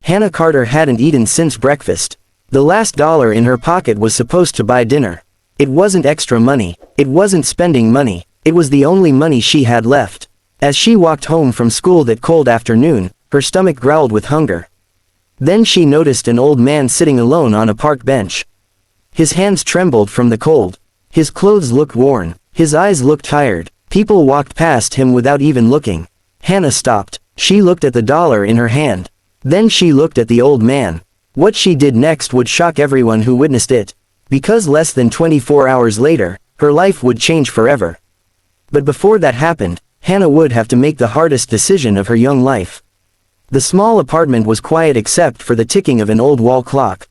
Hannah Carter hadn't eaten since breakfast. The last dollar in her pocket was supposed to buy dinner. It wasn't extra money, it wasn't spending money, it was the only money she had left. As she walked home from school that cold afternoon, her stomach growled with hunger. Then she noticed an old man sitting alone on a park bench. His hands trembled from the cold. His clothes looked worn, his eyes looked tired. People walked past him without even looking. Hannah stopped. She looked at the dollar in her hand. Then she looked at the old man. What she did next would shock everyone who witnessed it. Because less than 24 hours later, her life would change forever. But before that happened, Hannah would have to make the hardest decision of her young life. The small apartment was quiet except for the ticking of an old wall clock.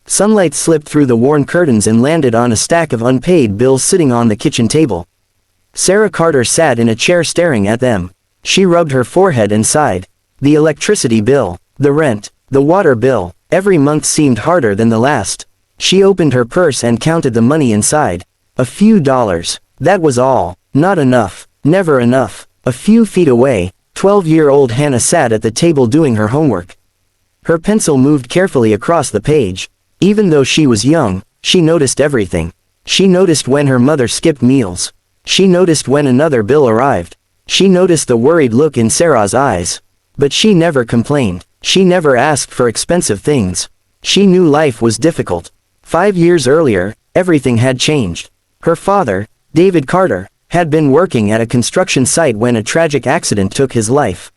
Sunlight slipped through the worn curtains and landed on a stack of unpaid bills sitting on the kitchen table. Sarah Carter sat in a chair staring at them. She rubbed her forehead and sighed. The electricity bill, the rent, the water bill, every month seemed harder than the last. She opened her purse and counted the money inside. A few dollars. That was all. Not enough. Never enough. A few feet away, 12-year-old Hannah sat at the table doing her homework. Her pencil moved carefully across the page. Even though she was young, she noticed everything. She noticed when her mother skipped meals. She noticed when another bill arrived. She noticed the worried look in Sarah's eyes. But she never complained. She never asked for expensive things. She knew life was difficult. 5 years earlier, everything had changed. Her father, David Carter, had been working at a construction site when a tragic accident took his life.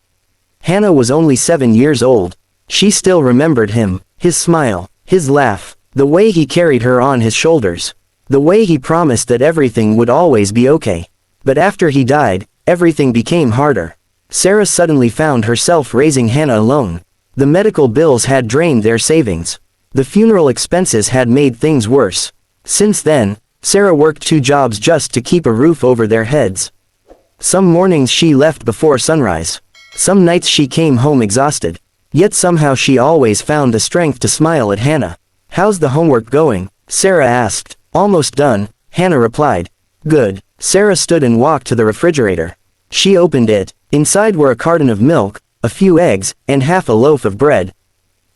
Hannah was only 7 years old. She still remembered him, his smile, his laugh, the way he carried her on his shoulders, the way he promised that everything would always be okay. But after he died, everything became harder. Sarah suddenly found herself raising Hannah alone. The medical bills had drained their savings. The funeral expenses had made things worse. Since then, Sarah worked 2 jobs just to keep a roof over their heads. Some mornings she left before sunrise. Some nights she came home exhausted. Yet somehow she always found the strength to smile at Hannah. "How's the homework going?" Sarah asked. "Almost done," Hannah replied. "Good." Sarah stood and walked to the refrigerator. She opened it. Inside were a carton of milk, a few eggs, and half a loaf of bread.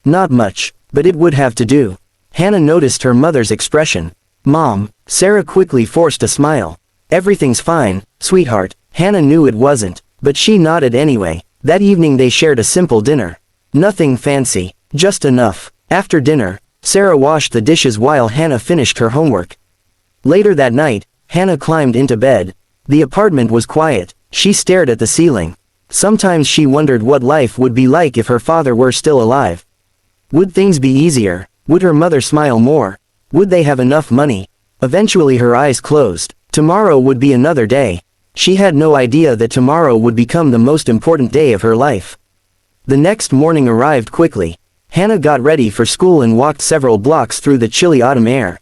Not much, but it would have to do. Hannah noticed her mother's expression. "Mom," Sarah quickly forced a smile. "Everything's fine, sweetheart." Hannah knew it wasn't, but she nodded anyway. That evening they shared a simple dinner. Nothing fancy, just enough. After dinner, Sarah washed the dishes while Hannah finished her homework. Later that night, Hannah climbed into bed. The apartment was quiet. She stared at the ceiling. Sometimes she wondered what life would be like if her father were still alive. Would things be easier? Would her mother smile more? Would they have enough money? Eventually her eyes closed. Tomorrow would be another day. She had no idea that tomorrow would become the most important day of her life. The next morning arrived quickly. Hannah got ready for school and walked several blocks through the chilly autumn air.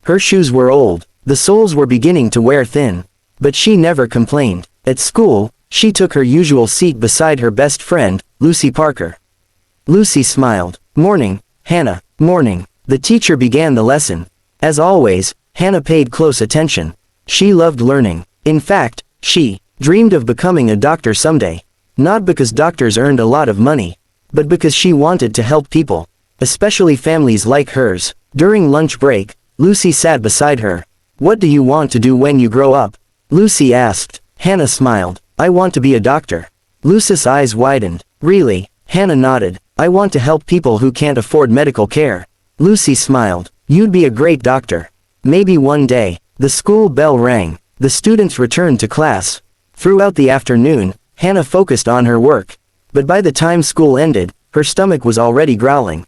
Her shoes were old. The soles were beginning to wear thin. But she never complained. At school, she took her usual seat beside her best friend, Lucy Parker. Lucy smiled. "Morning, Hannah." "Morning." The teacher began the lesson. As always, Hannah paid close attention. She loved learning. In fact, she dreamed of becoming a doctor someday. Not because doctors earned a lot of money, but because she wanted to help people, especially families like hers. During lunch break, Lucy sat beside her. "What do you want to do when you grow up?" Lucy asked. Hannah smiled. "I want to be a doctor." Lucy's eyes widened. "Really?" Hannah nodded. "I want to help people who can't afford medical care." Lucy smiled. "You'd be a great doctor. Maybe one day." The school bell rang. The students returned to class. Throughout the afternoon, Hannah focused on her work. But by the time school ended, her stomach was already growling.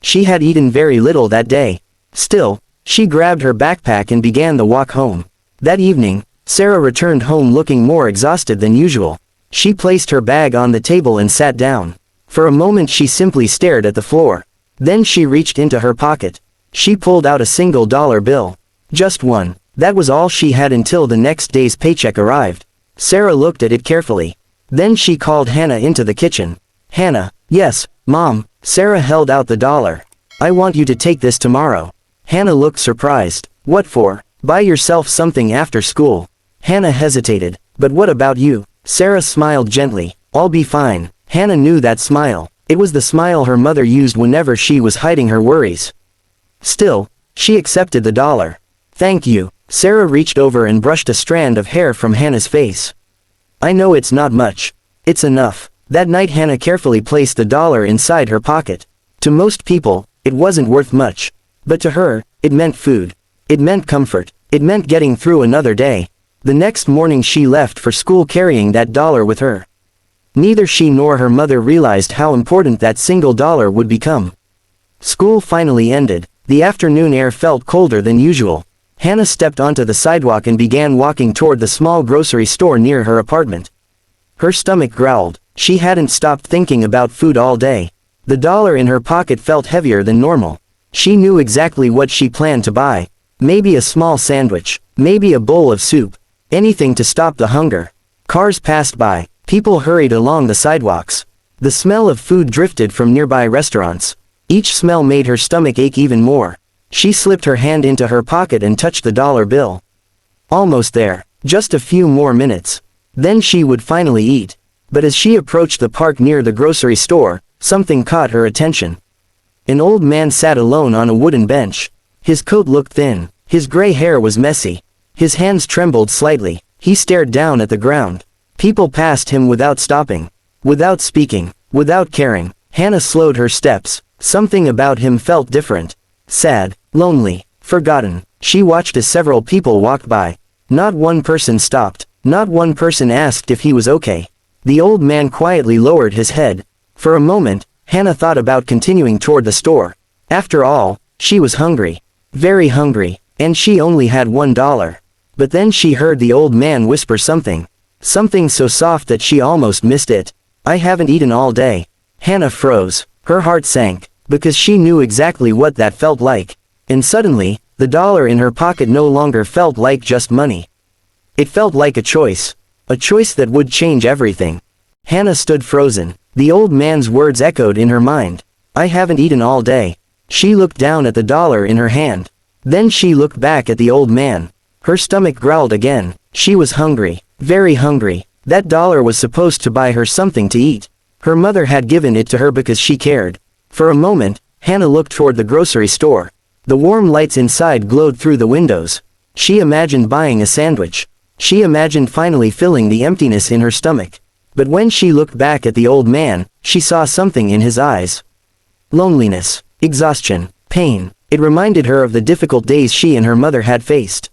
She had eaten very little that day. Still, she grabbed her backpack and began the walk home. That evening, Sarah returned home looking more exhausted than usual. She placed her bag on the table and sat down. For a moment she simply stared at the floor. Then she reached into her pocket. She pulled out a single dollar bill. Just one. That was all she had until the next day's paycheck arrived. Sarah looked at it carefully. Then she called Hannah into the kitchen. "Hannah." "Yes, Mom." Sarah held out the dollar. "I want you to take this tomorrow." Hannah looked surprised. "What for?" "Buy yourself something after school." Hannah hesitated. "But what about you?" Sarah smiled gently. "I'll be fine." Hannah knew that smile. It was the smile her mother used whenever she was hiding her worries. Still, she accepted the dollar. Thank you. Sarah reached over and brushed a strand of hair from Hannah's face. I know it's not much. It's enough. That night Hannah carefully placed the dollar inside her pocket. To most people, it wasn't worth much. But to her, it meant food. It meant comfort. It meant getting through another day. The next morning she left for school carrying that dollar with her. Neither she nor her mother realized how important that single dollar would become. School finally ended. The afternoon air felt colder than usual. Hannah stepped onto the sidewalk and began walking toward the small grocery store near her apartment. Her stomach growled. She hadn't stopped thinking about food all day. The dollar in her pocket felt heavier than normal. She knew exactly what she planned to buy. Maybe a small sandwich. Maybe a bowl of soup. Anything to stop the hunger. Cars passed by. People hurried along the sidewalks. The smell of food drifted from nearby restaurants. Each smell made her stomach ache even more. She slipped her hand into her pocket and touched the dollar bill. Almost there. Just a few more minutes. Then she would finally eat. But as she approached the park near the grocery store, something caught her attention. An old man sat alone on a wooden bench. His coat looked thin. His gray hair was messy. His hands trembled slightly. He stared down at the ground. People passed him without stopping. Without speaking. Without caring. Hannah slowed her steps. Something about him felt different. Sad. Lonely. Forgotten. She watched as several people walked by. Not one person stopped. Not one person asked if he was okay. The old man quietly lowered his head. For a moment, Hannah thought about continuing toward the store. After all, she was hungry. Very hungry. And she only had $1. But then she heard the old man whisper something. Something so soft that she almost missed it. I haven't eaten all day. Hannah froze. Her heart sank. Because she knew exactly what that felt like. And suddenly, the dollar in her pocket no longer felt like just money. It felt like a choice. A choice that would change everything. Hannah stood frozen. The old man's words echoed in her mind. I haven't eaten all day. She looked down at the dollar in her hand. Then she looked back at the old man. Her stomach growled again. She was hungry. Very hungry. That dollar was supposed to buy her something to eat. Her mother had given it to her because she cared. For a moment, Hannah looked toward the grocery store. The warm lights inside glowed through the windows. She imagined buying a sandwich. She imagined finally filling the emptiness in her stomach. But when she looked back at the old man, she saw something in his eyes. Loneliness. Exhaustion. Pain. It reminded her of the difficult days she and her mother had faced.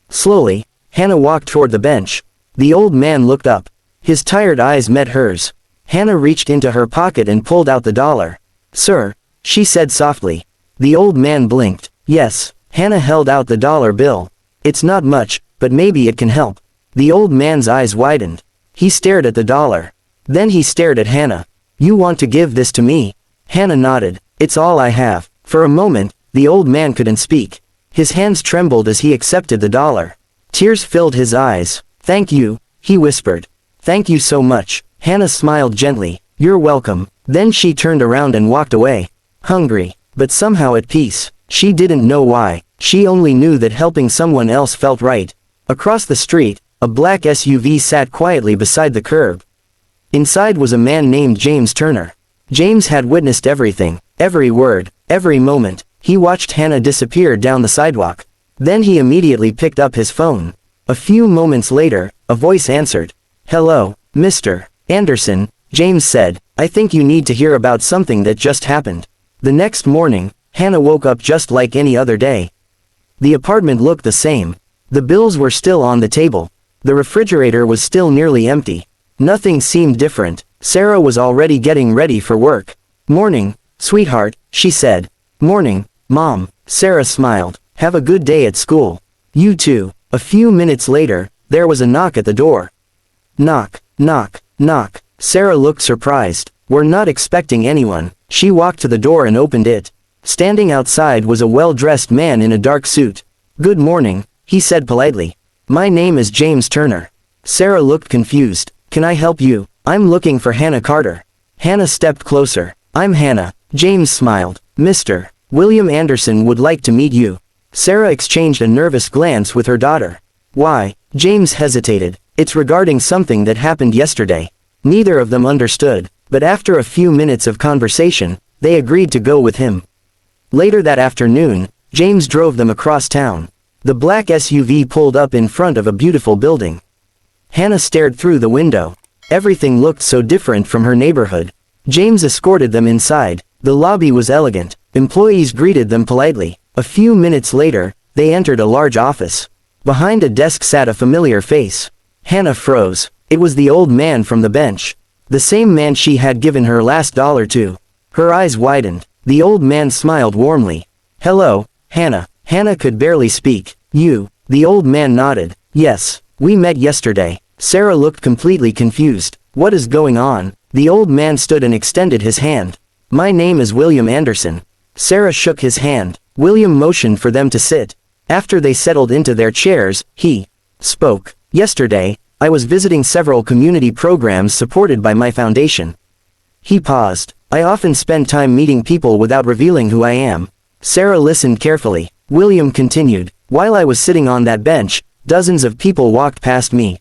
Slowly, Hannah walked toward the bench. The old man looked up. His tired eyes met hers. Hannah reached into her pocket and pulled out the dollar. Sir, she said softly. The old man blinked. Yes. Hannah held out the dollar bill. It's not much, but maybe it can help. The old man's eyes widened. He stared at the dollar. Then he stared at Hannah. You want to give this to me? Hannah nodded. It's all I have. For a moment, the old man couldn't speak. His hands trembled as he accepted the dollar. Tears filled his eyes. Thank you, he whispered. Thank you so much. Hannah smiled gently. You're welcome. Then she turned around and walked away. Hungry, but somehow at peace. She didn't know why. She only knew that helping someone else felt right. Across the street, a black SUV sat quietly beside the curb. Inside was a man named James Turner. James had witnessed everything, every word, every moment. He watched Hannah disappear down the sidewalk. Then he immediately picked up his phone. A few moments later, a voice answered. Hello, Mr. Anderson, James said. I think you need to hear about something that just happened. The next morning, Hannah woke up just like any other day. The apartment looked the same. The bills were still on the table. The refrigerator was still nearly empty. Nothing seemed different. Sarah was already getting ready for work. Morning, sweetheart, she said. Morning, Mom. Sarah smiled. Have a good day at school. You too. A few minutes later, there was a knock at the door. Knock, knock, knock. Sarah looked surprised. We're not expecting anyone. She walked to the door and opened it. Standing outside was a well-dressed man in a dark suit. Good morning, he said politely. My name is James Turner. Sarah looked confused. Can I help you? I'm looking for Hannah Carter. Hannah stepped closer. I'm Hannah. James smiled. Mr. William Anderson would like to meet you. Sarah exchanged a nervous glance with her daughter. Why? James hesitated. It's regarding something that happened yesterday. Neither of them understood. But after a few minutes of conversation, they agreed to go with him. Later that afternoon, James drove them across town. The black SUV pulled up in front of a beautiful building. Hannah stared through the window. Everything looked so different from her neighborhood. James escorted them inside. The lobby was elegant. Employees greeted them politely. A few minutes later, they entered a large office. Behind a desk sat a familiar face. Hannah froze. It was the old man from the bench. The same man she had given her last dollar to. Her eyes widened. The old man smiled warmly. "Hello, Hannah." Hannah could barely speak. "You?" The old man nodded. "Yes, we met yesterday." Sarah looked completely confused. "What is going on?" The old man stood and extended his hand. "My name is William Anderson." Sarah shook his hand. William motioned for them to sit. After they settled into their chairs, he spoke. "Yesterday, I was visiting several community programs supported by my foundation." He paused. "I often spend time meeting people without revealing who I am." Sarah listened carefully. William continued. "While I was sitting on that bench, dozens of people walked past me."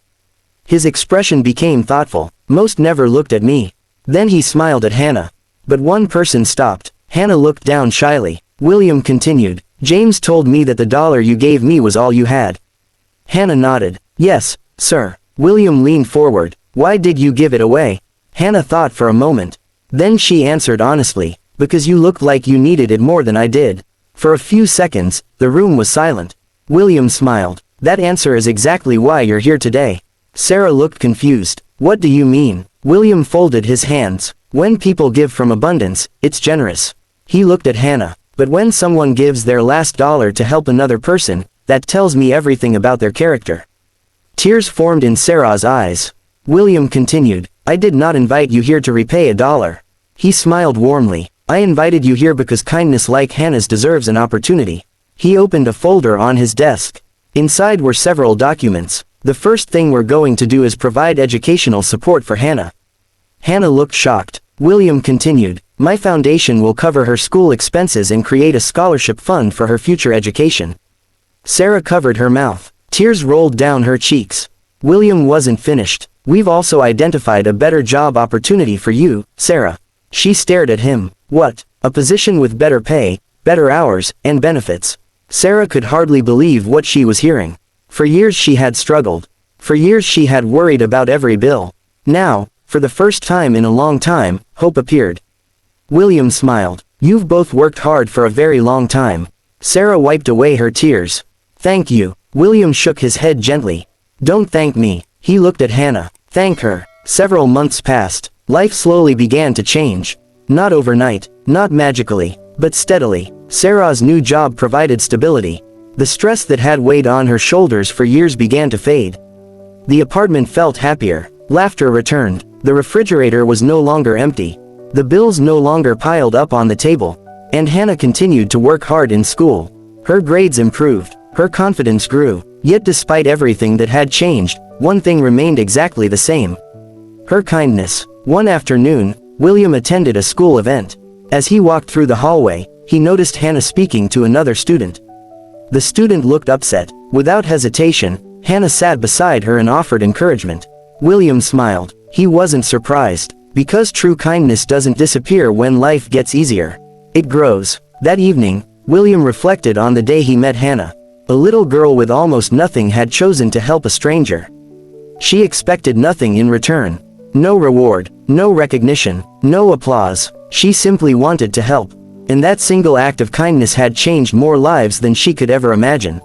His expression became thoughtful. "Most never looked at me." Then he smiled at Hannah. But one person stopped. Hannah looked down shyly. William continued. "James told me that the dollar you gave me was all you had." Hannah nodded. "Yes, sir." William leaned forward. "Why did you give it away?" Hannah thought for a moment. Then she answered honestly, "Because you looked like you needed it more than I did." For a few seconds, the room was silent. William smiled. "That answer is exactly why you're here today." Sarah looked confused. "What do you mean?" William folded his hands. "When people give from abundance, it's generous." He looked at Hannah. "But when someone gives their last dollar to help another person, that tells me everything about their character." Tears formed in Sarah's eyes. William continued. "I did not invite you here to repay a dollar." He smiled warmly. "I invited you here because kindness like Hannah's deserves an opportunity." He opened a folder on his desk. Inside were several documents. "The first thing we're going to do is provide educational support for Hannah." Hannah looked shocked. William continued. "My foundation will cover her school expenses and create a scholarship fund for her future education." Sarah covered her mouth. Tears rolled down her cheeks. William wasn't finished. "We've also identified a better job opportunity for you, Sarah." She stared at him. "What? A position with better pay, better hours, and benefits?" Sarah could hardly believe what she was hearing. For years she had struggled. For years she had worried about every bill. Now, for the first time in a long time, hope appeared. William smiled. "You've both worked hard for a very long time." Sarah wiped away her tears. "Thank you." William shook his head gently. "Don't thank me." He looked at Hannah. "Thank her." Several months passed. Life slowly began to change. Not overnight, not magically, but steadily. Sarah's new job provided stability. The stress that had weighed on her shoulders for years began to fade. The apartment felt happier. Laughter returned. The refrigerator was no longer empty. The bills no longer piled up on the table. And Hannah continued to work hard in school. Her grades improved. Her confidence grew. Yet despite everything that had changed, one thing remained exactly the same. Her kindness. One afternoon, William attended a school event. As he walked through the hallway, he noticed Hannah speaking to another student. The student looked upset. Without hesitation, Hannah sat beside her and offered encouragement. William smiled. He wasn't surprised, because true kindness doesn't disappear when life gets easier. It grows. That evening, William reflected on the day he met Hannah. A little girl with almost nothing had chosen to help a stranger. She expected nothing in return. No reward, no recognition, no applause. She simply wanted to help. And that single act of kindness had changed more lives than she could ever imagine.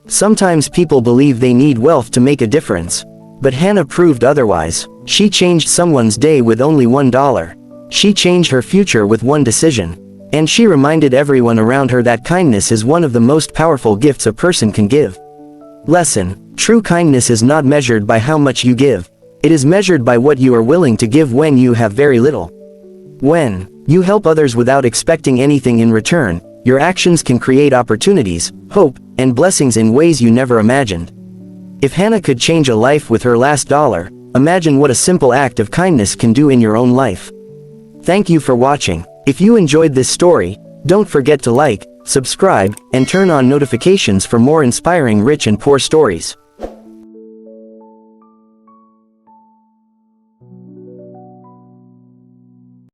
Sometimes people believe they need wealth to make a difference. But Hannah proved otherwise. She changed someone's day with only $1. She changed her future with one decision. And she reminded everyone around her that kindness is one of the most powerful gifts a person can give. Lesson: true kindness is not measured by how much you give. It is measured by what you are willing to give when you have very little. When you help others without expecting anything in return, your actions can create opportunities, hope, and blessings in ways you never imagined. If Hannah could change a life with her last dollar, imagine what a simple act of kindness can do in your own life. Thank you for watching. If you enjoyed this story, don't forget to like, subscribe, and turn on notifications for more inspiring rich and poor stories.